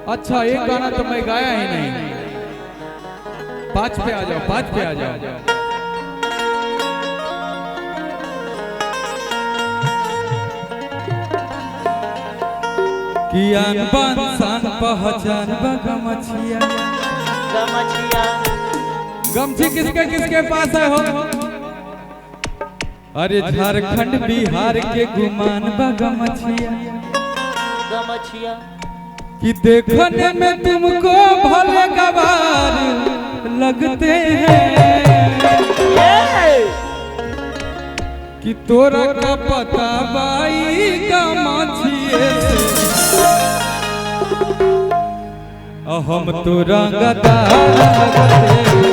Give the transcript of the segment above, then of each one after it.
अच्छा एक गाना तो मैं गाया ही नहीं। 5 पे आ जाओ, 5 पे आ जाओ। कियान बान सान पहचान गमछिया। गमछी किसके किसके पास है हो? अरे झारखंड बिहार के गुमान गमछिया। कि देखने में तुमको भले गवार लगते हैं कि तोरा का पता बाई गमछिए से हम तो रंगदार लगते हैं।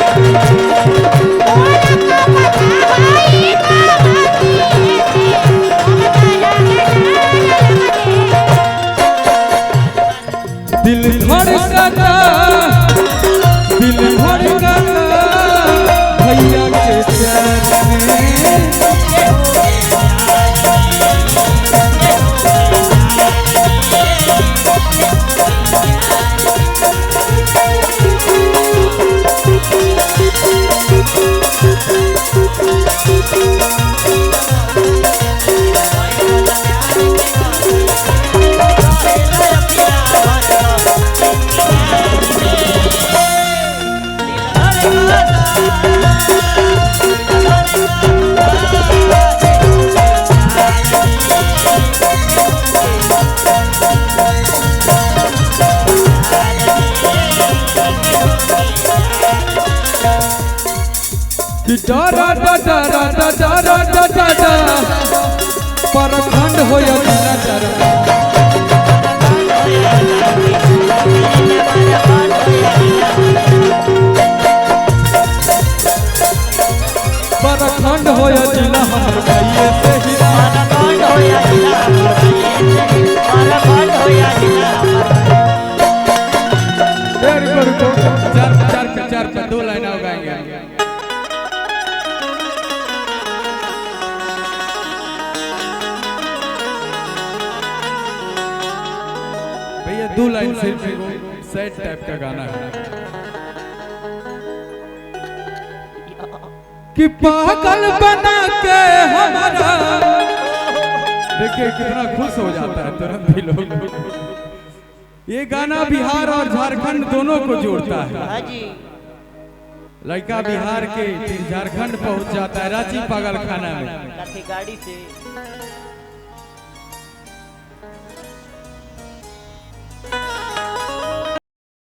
दिल धड़कता भैया के प्यार में। डरा डरा डरा डरा डरा परखंड हो या डरा परखंड हो या जिला हमर भाइये से ही परखंड हो या जिला हमर भाइये से ही परखंड हो या जिला तेरी पर को चार पे 2 लाइन हो गाएंगे। भैया 2 लाइन सिर्फ सैड टाइप का गाना है कि पागल बना के हमारा। देखिए कितना खुश हो जाता है तुरंत भी लोग। ये गाना बिहार और झारखंड दोनों को जोड़ता है। लड़का बिहार के झारखंड पहुंच जाता है रांची पागल खाना में गाड़ी से।